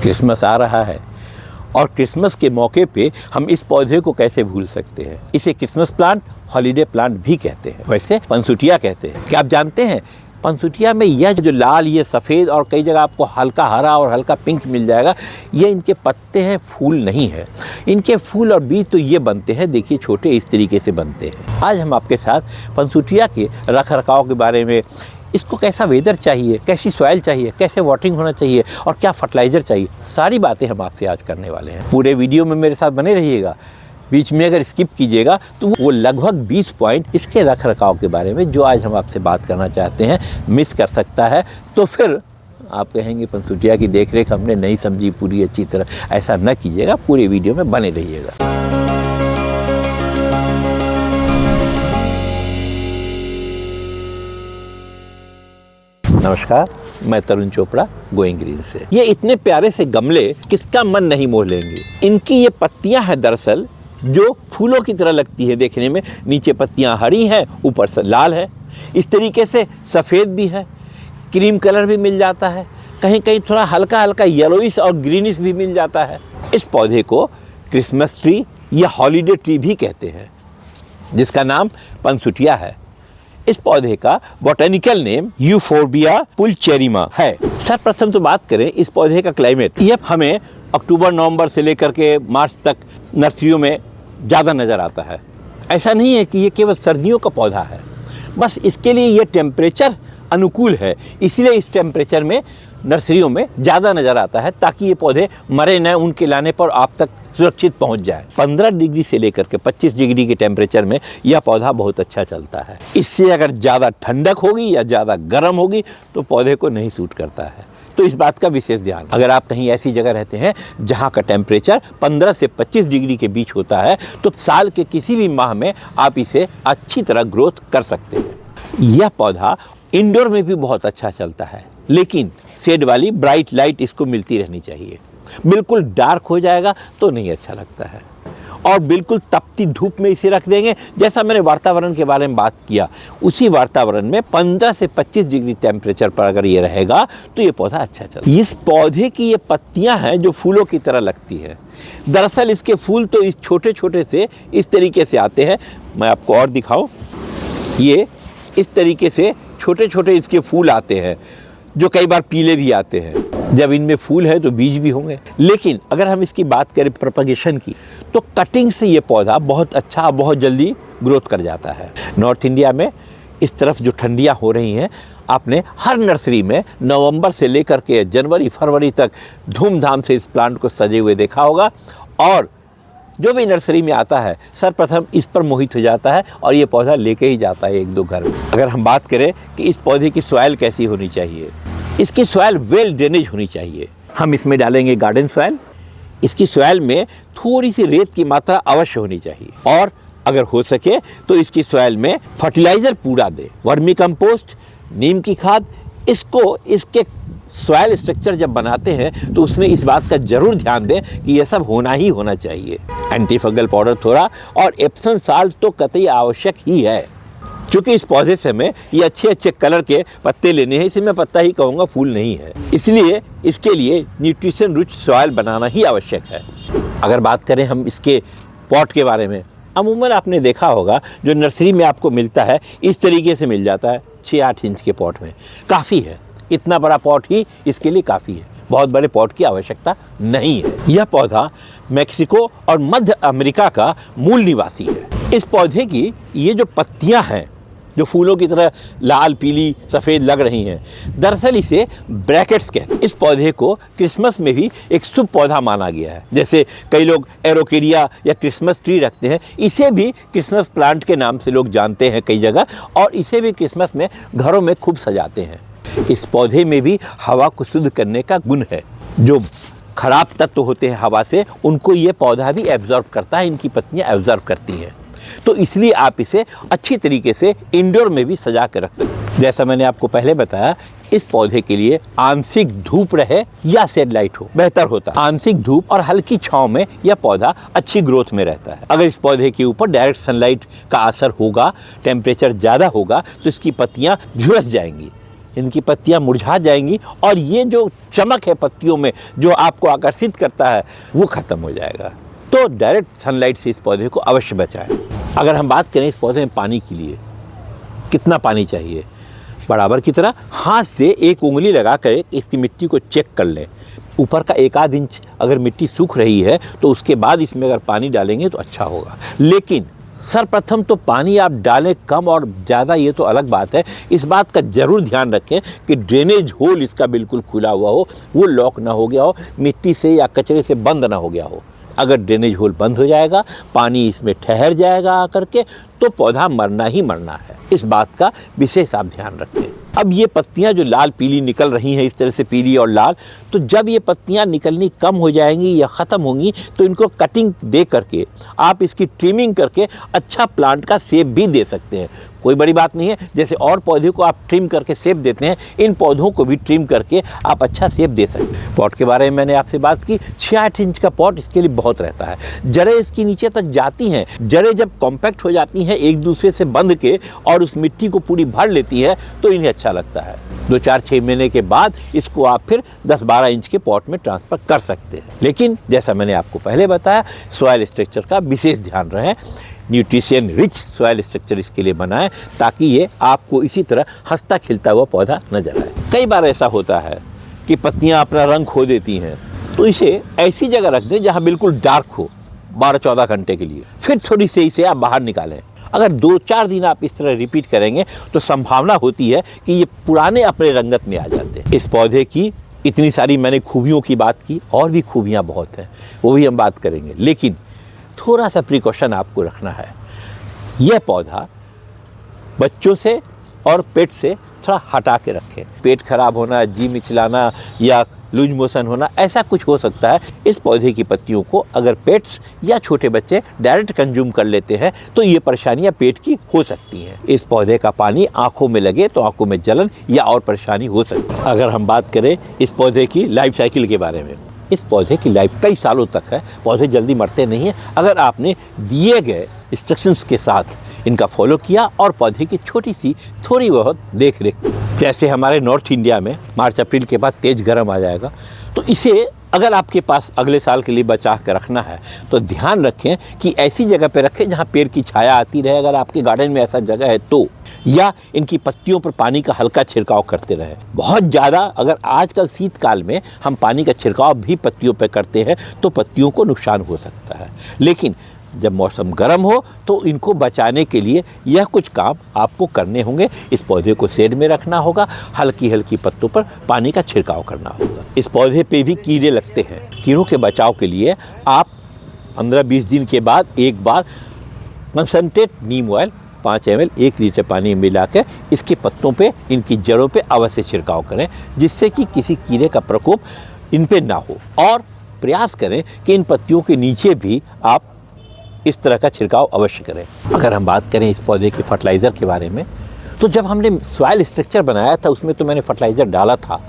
Christmas आ रहा है और क्रिसमस के मौके पे हम इस पौधे को कैसे भूल सकते हैं। इसे क्रिसमस प्लांट, हॉलीडे प्लांट भी कहते हैं, वैसे पंसुटिया कहते हैं। क्या आप जानते हैं पंसुटिया में यह जो लाल, ये सफ़ेद और कई जगह आपको हल्का हरा और हल्का पिंक मिल जाएगा, ये इनके पत्ते हैं, फूल नहीं है। इनके फूल और बीज तो ये बनते हैं, देखिए छोटे इस तरीके से बनते हैं। आज हम आपके साथ पंसुटिया के रख रखाव के बारे में, इसको कैसा वेदर चाहिए, कैसी सॉइल चाहिए, कैसे वाटरिंग होना चाहिए और क्या फर्टिलाइज़र चाहिए, सारी बातें हम आपसे आज करने वाले हैं। पूरे वीडियो में मेरे साथ बने रहिएगा। बीच में अगर स्किप कीजिएगा तो वो लगभग 20 पॉइंट इसके रख रखाव के बारे में, जो आज हम आपसे बात करना चाहते हैं, मिस कर सकता है। तो फिर आप कहेंगे पंसुटिया की देखरेख हमने नहीं समझी पूरी अच्छी तरह। ऐसा न कीजिएगा, पूरे वीडियो में बने रहिएगा। नमस्कार, मैं तरुण चोपड़ा, गोइंग ग्रीन से। ये इतने प्यारे से गमले किसका मन नहीं मोह लेंगे। इनकी ये पत्तियां हैं दरअसल जो फूलों की तरह लगती है देखने में। नीचे पत्तियां हरी हैं, ऊपर से लाल है, इस तरीके से सफ़ेद भी है, क्रीम कलर भी मिल जाता है, कहीं कहीं थोड़ा हल्का हल्का येलोइश और ग्रीनिश भी मिल जाता है। इस पौधे को क्रिसमस ट्री या हॉलीडे ट्री भी कहते हैं, जिसका नाम पंसुटिया है। इस पौधे का बॉटेनिकल नेम यूफोर्बिया पुलचेरिमा है। सर्वप्रथम तो बात करें इस पौधे का क्लाइमेट, यह हमें अक्टूबर नवंबर से लेकर के मार्च तक नर्सरियों में ज़्यादा नज़र आता है। ऐसा नहीं है कि ये केवल सर्दियों का पौधा है, बस इसके लिए ये टेम्परेचर अनुकूल है, इसलिए इस टेम्परेचर में नर्सरियों में ज़्यादा नज़र आता है, ताकि ये पौधे मरे न, उनके लाने पर आप तक सुरक्षित पहुंच जाए। 15 डिग्री से लेकर के 25 डिग्री के टेम्परेचर में यह पौधा बहुत अच्छा चलता है। इससे अगर ज़्यादा ठंडक होगी या ज़्यादा गर्म होगी तो पौधे को नहीं सूट करता है। तो इस बात का विशेष ध्यान। अगर आप कहीं ऐसी जगह रहते हैं जहां का टेम्परेचर 15 से 25 डिग्री के बीच होता है, तो साल के किसी भी माह में आप इसे अच्छी तरह ग्रोथ कर सकते हैं। यह पौधा इंडोर में भी बहुत अच्छा चलता है, लेकिन शेड वाली ब्राइट लाइट इसको मिलती रहनी चाहिए। बिल्कुल डार्क हो जाएगा तो नहीं अच्छा लगता है, और बिल्कुल तपती धूप में इसे रख देंगे, जैसा मैंने वातावरण के बारे में बात किया, उसी वातावरण में 15 से 25 डिग्री टेम्परेचर पर अगर ये रहेगा तो ये पौधा अच्छा चलेगा। इस पौधे की ये पत्तियां हैं जो फूलों की तरह लगती है। दरअसल इसके फूल तो इस छोटे छोटे से इस तरीके से आते हैं। मैं आपको और दिखाऊं, ये इस तरीके से छोटे छोटे इसके फूल आते हैं, जो कई बार पीले भी आते हैं। जब इनमें फूल है तो बीज भी होंगे। लेकिन अगर हम इसकी बात करें प्रोपगेशन की, तो कटिंग से ये पौधा बहुत अच्छा, बहुत जल्दी ग्रोथ कर जाता है। नॉर्थ इंडिया में इस तरफ जो ठंडियाँ हो रही हैं, आपने हर नर्सरी में नवंबर से लेकर के जनवरी फरवरी तक धूमधाम से इस प्लांट को सजे हुए देखा होगा, और जो भी नर्सरी में आता है सर्वप्रथम इस पर मोहित हो जाता है और ये पौधा लेके ही जाता है एक दो घर में। अगर हम बात करें कि इस पौधे की सॉइल कैसी होनी चाहिए, इसकी सॉइल वेल ड्रेनेज होनी चाहिए। हम इसमें डालेंगे गार्डन सॉइल। इसकी सॉइल में थोड़ी सी रेत की मात्रा अवश्य होनी चाहिए, और अगर हो सके तो इसकी सॉइल में फर्टिलाइज़र पूरा दे, वर्मी कंपोस्ट, नीम की खाद। इसको इसके सॉइल स्ट्रक्चर जब बनाते हैं तो उसमें इस बात का जरूर ध्यान दें कि यह सब होना ही होना चाहिए। एंटी फंगल पाउडर थोड़ा और एप्सम साल्ट तो कतई आवश्यक ही है, क्योंकि इस पौधे से हमें ये अच्छे अच्छे कलर के पत्ते लेने हैं। इसे मैं पत्ता ही कहूँगा, फूल नहीं है, इसलिए इसके लिए न्यूट्रिशन रिच सॉइल बनाना ही आवश्यक है। अगर बात करें हम इसके पॉट के बारे में, अमूमन आपने देखा होगा जो नर्सरी में आपको मिलता है इस तरीके से मिल जाता है, 6-8 इंच के पॉट में काफ़ी है। इतना बड़ा पॉट ही इसके लिए काफ़ी है, बहुत बड़े पॉट की आवश्यकता नहीं है। यह पौधा मेक्सिको और मध्य अमेरिका का मूल निवासी है। इस पौधे की ये जो पत्तियां हैं, जो फूलों की तरह लाल पीली सफ़ेद लग रही हैं, दरअसल इसे ब्रैकेट्स कहते हैं। इस पौधे को क्रिसमस में भी एक शुभ पौधा माना गया है। जैसे कई लोग एरोकेरिया या क्रिसमस ट्री रखते हैं, इसे भी क्रिसमस प्लांट के नाम से लोग जानते हैं कई जगह, और इसे भी क्रिसमस में घरों में खूब सजाते हैं। इस पौधे में भी हवा को शुद्ध करने का गुण है। जो खराब तत्व होते हैं हवा से, उनको ये पौधा भी एब्जॉर्ब करता है, इनकी पत्तियां एब्जॉर्ब करती हैं। तो इसलिए आप इसे अच्छी तरीके से इंडोर में भी सजा कर रख सकते हैं। जैसा मैंने आपको पहले बताया, इस पौधे के लिए आंशिक धूप रहे या शेड लाइट हो बेहतर होता है। आंशिक धूप और हल्की छांव में यह पौधा अच्छी ग्रोथ में रहता है। अगर इस पौधे के ऊपर डायरेक्ट सनलाइट का असर होगा, टेम्परेचर ज़्यादा होगा, तो इसकी पत्तियां झुलस जाएंगी, इनकी पत्तियां मुरझा जाएंगी और ये जो चमक है पत्तियों में जो आपको आकर्षित करता है वो खत्म हो जाएगा। तो डायरेक्ट सनलाइट से इस पौधे को अवश्य बचाएं। अगर हम बात करें इस पौधे में पानी के लिए, कितना पानी चाहिए, बराबर की तरह हाथ से एक उंगली लगा कर इसकी मिट्टी को चेक कर लें। ऊपर का 1 आध इंच अगर मिट्टी सूख रही है तो उसके बाद इसमें अगर पानी डालेंगे तो अच्छा होगा। लेकिन सर्वप्रथम तो पानी आप डालें कम और ज़्यादा ये तो अलग बात है, इस बात का ज़रूर ध्यान रखें कि ड्रेनेज होल इसका बिल्कुल खुला हुआ हो, वो लॉक ना हो गया हो, मिट्टी से या कचरे से बंद ना हो गया हो। अगर ड्रेनेज होल बंद हो जाएगा, पानी इसमें ठहर जाएगा आकर के, तो पौधा मरना ही मरना है। इस बात का विशेष आप ध्यान रखें। अब ये पत्तियां जो लाल पीली निकल रही हैं, इस तरह से पीली और लाल, तो जब ये पत्तियां निकलनी कम हो जाएंगी या ख़त्म होंगी तो इनको कटिंग दे करके आप इसकी ट्रिमिंग करके अच्छा प्लांट का शेप भी दे सकते हैं। कोई बड़ी बात नहीं है, जैसे और पौधे को आप ट्रिम करके शेप देते हैं, इन पौधों को भी ट्रिम करके आप अच्छा शेप दे सकते हैं। पॉट के बारे में मैंने आपसे बात की, 6-8 इंच का पॉट इसके लिए बहुत रहता है। जड़ें इसकी नीचे तक जाती हैं, जड़ें जब कॉम्पैक्ट हो जाती हैं एक दूसरे से बंध के और उस मिट्टी को पूरी भर लेती है तो इन्हें अच्छा लगता है। 2-4-6 महीने के बाद इसको आप फिर 10-12 इंच के पॉट में ट्रांसफ़र कर सकते हैं। लेकिन जैसा मैंने आपको पहले बताया, सॉइल स्ट्रक्चर का विशेष ध्यान रहे, न्यूट्रिशन रिच सॉइल स्ट्रक्चर इसके लिए बनाएं ताकि ये आपको इसी तरह हंसता खिलता हुआ पौधा नजर आए। कई बार ऐसा होता है कि पत्तियां अपना रंग खो देती हैं, तो इसे ऐसी जगह रख दें जहां बिल्कुल डार्क हो 12-14 घंटे के लिए, फिर थोड़ी सी इसे आप बाहर निकालें। अगर 2-4 दिन आप इस तरह रिपीट करेंगे तो संभावना होती है कि ये पुराने अपने रंगत में आ जाते हैं। इस पौधे की इतनी सारी मैंने खूबियों की बात की, और भी खूबियाँ बहुत हैं, वो भी हम बात करेंगे। लेकिन थोड़ा सा प्रिकॉशन आपको रखना है। यह पौधा बच्चों से और पेट से थोड़ा हटा के रखें। पेट खराब होना, जी मिचलाना या लूज मोशन होना, ऐसा कुछ हो सकता है। इस पौधे की पत्तियों को अगर पेट्स या छोटे बच्चे डायरेक्ट कंज्यूम कर लेते हैं तो ये परेशानियां पेट की हो सकती हैं। इस पौधे का पानी आंखों में लगे तो आंखों में जलन या और परेशानी हो सकती है। अगर हम बात करें इस पौधे की लाइफ साइकिल के बारे में, इस पौधे की लाइफ कई सालों तक है। पौधे जल्दी मरते नहीं हैं अगर आपने दिए गए इंस्ट्रक्शंस के साथ इनका फॉलो किया और पौधे की छोटी सी थोड़ी बहुत देख रेख। जैसे हमारे नॉर्थ इंडिया में मार्च अप्रैल के बाद तेज गर्म आ जाएगा, तो इसे अगर आपके पास अगले साल के लिए बचा कर रखना है तो ध्यान रखें कि ऐसी जगह पे रखें जहाँ पेड़ की छाया आती रहे। अगर आपके गार्डन में ऐसा जगह है तो, या इनकी पत्तियों पर पानी का हल्का छिड़काव करते रहें। बहुत ज़्यादा अगर आजकल शीतकाल में हम पानी का छिड़काव भी पत्तियों पर करते हैं तो पत्तियों को नुकसान हो सकता है। लेकिन जब मौसम गर्म हो तो इनको बचाने के लिए यह कुछ काम आपको करने होंगे। इस पौधे को शेड में रखना होगा, हल्की हल्की पत्तों पर पानी का छिड़काव करना होगा। इस पौधे पे भी कीड़े लगते हैं। कीड़ों के बचाव के लिए आप 15-20 दिन के बाद एक बार कंसनट्रेट नीम ऑयल 5 ml 1 लीटर पानी में मिलाकर इसके पत्तों पे, इनकी जड़ों पे अवश्य छिड़काव करें, जिससे कि किसी कीड़े का प्रकोप इन पे ना हो। और प्रयास करें कि इन पत्तियों के नीचे भी आप इस तरह का छिड़काव अवश्य करें। अगर हम बात करें इस पौधे के फर्टिलाइज़र के बारे में, तो जब हमने सॉइल स्ट्रक्चर बनाया था उसमें तो मैंने फर्टिलाइज़र डाला था,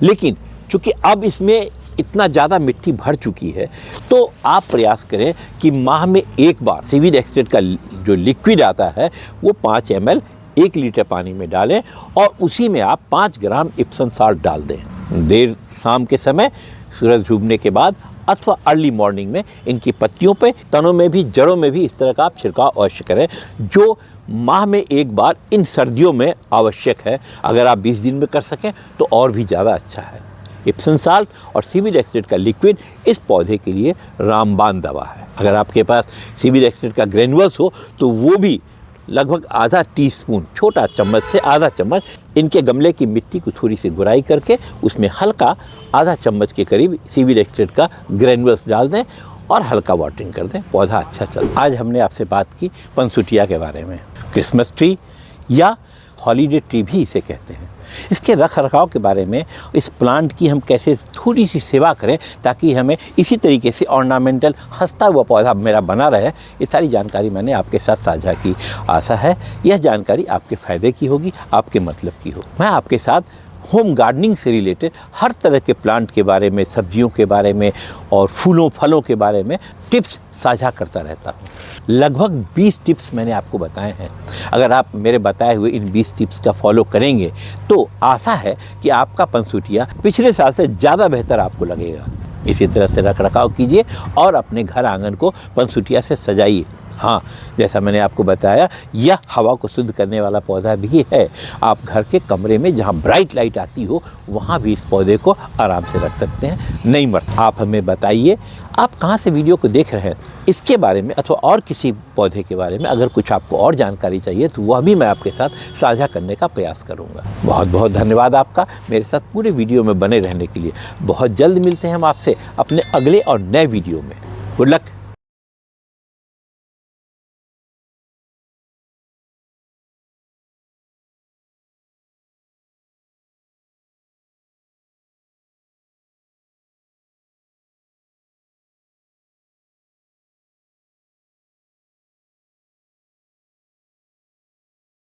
लेकिन चूँकि अब इसमें इतना ज़्यादा मिट्टी भर चुकी है तो आप प्रयास करें कि माह में एक बार सीवीड एक्सट्रैक्ट का जो लिक्विड आता है वो 5 ml 1 लीटर पानी में डालें और उसी में आप 5 ग्राम इप्सम साल्ट डाल दें। देर शाम के समय सूरज डूबने के बाद अथवा अर्ली मॉर्निंग में इनकी पत्तियों पे, तनों में भी, जड़ों में भी इस तरह का आप छिड़काव अवश्य करें, जो माह में एक बार इन सर्दियों में आवश्यक है। अगर आप 20 दिन में कर सकें तो और भी ज़्यादा अच्छा है। इप्सम साल्ट और सीवीड एक्सट्रैक्ट का लिक्विड इस पौधे के लिए रामबाण दवा है। अगर आपके पास सीवीड एक्सट्रैक्ट का ग्रेनुअल्स हो तो वो भी लगभग आधा टीस्पून, छोटा चम्मच से आधा चम्मच, इनके गमले की मिट्टी को थोड़ी सी गुराई करके उसमें हल्का आधा चम्मच के करीब सीवीड एक्सट्रैक्ट का ग्रेनुअल्स डाल दें और हल्का वाटरिंग कर दें, पौधा अच्छा चलता। आज हमने आपसे बात की पंसुटिया के बारे में। क्रिसमस ट्री या हॉलीडे ट्री भी इसे कहते हैं। इसके रख रखाव के बारे में, इस प्लांट की हम कैसे थोड़ी सी सेवा करें ताकि हमें इसी तरीके से ऑर्नामेंटल हंसता हुआ पौधा मेरा बना रहे, ये सारी जानकारी मैंने आपके साथ साझा की। आशा है यह जानकारी आपके फ़ायदे की होगी, आपके मतलब की हो। मैं आपके साथ होम गार्डनिंग से रिलेटेड हर तरह के प्लांट के बारे में, सब्जियों के बारे में और फूलों फलों के बारे में टिप्स साझा करता रहता हूँ। लगभग 20 टिप्स मैंने आपको बताए हैं। अगर आप मेरे बताए हुए इन 20 टिप्स का फॉलो करेंगे तो आशा है कि आपका पनसूटिया पिछले साल से ज़्यादा बेहतर आपको लगेगा। इसी तरह से रख रखाव कीजिए और अपने घर आंगन को पनसूटिया से सजाइए। हाँ, जैसा मैंने आपको बताया, यह हवा को शुद्ध करने वाला पौधा भी है। आप घर के कमरे में जहाँ ब्राइट लाइट आती हो वहाँ भी इस पौधे को आराम से रख सकते हैं, नहीं मरता। आप हमें बताइए आप कहाँ से वीडियो को देख रहे हैं, इसके बारे में अथवा और किसी पौधे के बारे में अगर कुछ आपको और जानकारी चाहिए तो वह भी मैं आपके साथ साझा करने का प्रयास करूँगा। बहुत बहुत धन्यवाद आपका मेरे साथ पूरे वीडियो में बने रहने के लिए। बहुत जल्द मिलते हैं हम आपसे अपने अगले और नए वीडियो में। Good luck.